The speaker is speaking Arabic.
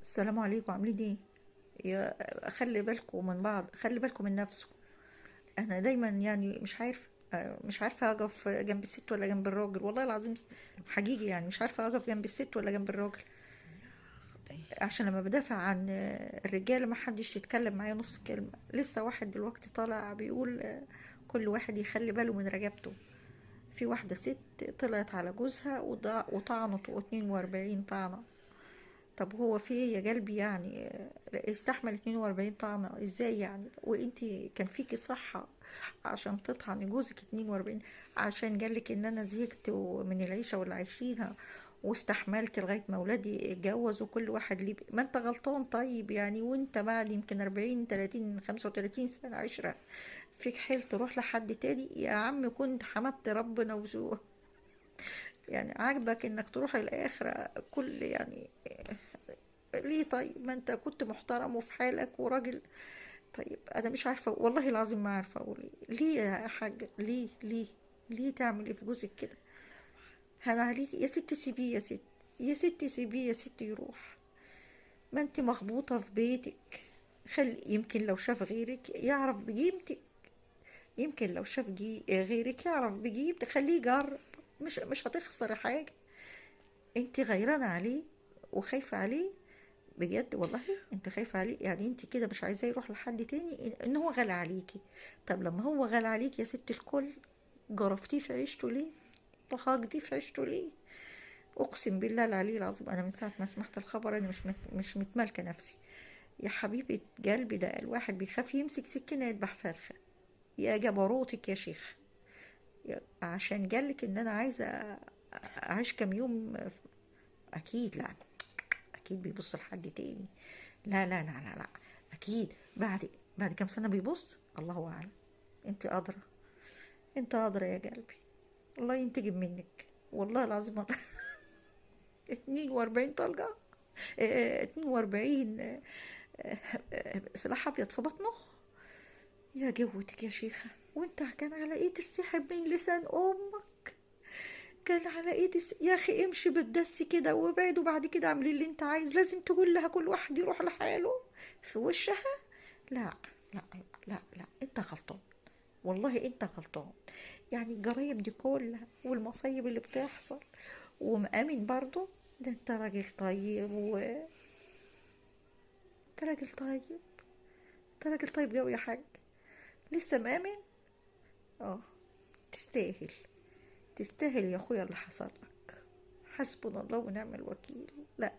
السلام عليكم، عاملين ايه؟ خلي بالكم من بعض، خلي بالكم من نفسكم. انا دايما يعني مش عارفه اقف جنب الست ولا جنب الراجل، والله العظيم. حقيقي يعني مش عارفه اقف جنب الست ولا جنب الراجل. عشان لما بدافع عن الرجاله ما حدش يتكلم معايا نص كلمه. لسه واحد دلوقتي طالع بيقول كل واحد يخلي باله من رقبته. في واحده ست طلعت على جوزها وطعنت 42 طعنه. طب هو في ايه يا قلبي يعني؟ استحمل 42 طعنة ازاي يعني؟ وانتي كان فيكي صحة عشان تطعني جوزك 42؟ عشان قالك ان انا زهقت من العيشة واللي عايشينها واستحملت لغاية ما ولادي اتجوز وكل واحد ليه ما انت غلطان. طيب يعني وانت بعد يمكن 40 30 35 سنة عشرة فيك حيل تروح لحد تاني؟ يا عم كنت حمدت ربنا وسوء. يعني عاجبك انك تروح الاخرة كل يعني؟ ليه؟ طيب ما انت كنت محترم وفي حالك وراجل. طيب انا مش عارفه والله العظيم، ما عارفه اقول ايه. ليه يا حاج؟ ليه تعمل ايه في جوزك كده؟ انا عليك يا ست سيبيه، يا ست، يا ست سيبيه، يا ست يروح. ما انت مخبوطه في بيتك. يمكن لو شاف غيرك يعرف بقيمتك. يمكن لو شاف غيرك يعرف بقيمتك. خليه يجرب. مش هتخسر حاجه. انت غيرانه عليه وخايفه عليه. بجد والله انت خايفة عليه؟ يعني انت كده مش عايزاه يروح لحد تاني ان هو غالي عليكي. طب لما هو غالي عليك يا ست الكل، جرفتيه في عيشته ليه؟ وهاجديه في عيشته ليه؟ اقسم بالله العلي العظيم انا من ساعة ما سمعت الخبر انا مش متمالكة نفسي. يا حبيبة قلبي، ده الواحد بيخاف يمسك سكينة يذبح فرخة. يا جبروتك يا شيخ. عشان قالك ان انا عايزة اعيش كام يوم. اكيد لا. اكيد بيبص لحد تاني. لا لا لا لا لا. اكيد بعد كام سنه بيبص، الله اعلم. انت ادرى. انت ادرى يا قلبي. الله ينتجم منك والله العظيم. 42 طلقه. 42 سلاح ابيض في بطنه. يا جوتك يا شيخه. وانت كان على ايد السحب من لسان امك. كان على ايد يا اخي امشي بالدس كده وابعد، وبعد كده اعمل اللي انت عايز. لازم تقول لها كل واحد يروح لحاله في وشها؟ لا لا لا لا لا، انت غلطان. والله انت غلطان. يعني الجرايم دي كلها والمصايب اللي بتحصل ومأمن برضو؟ ده انت راجل طيب انت راجل طيب. انت راجل طيب قوي يا حاج. لسه مأمن؟ اه. تستاهل. تستاهل يا اخويا اللي حصل لك. حسبنا الله ونعم الوكيل. لا.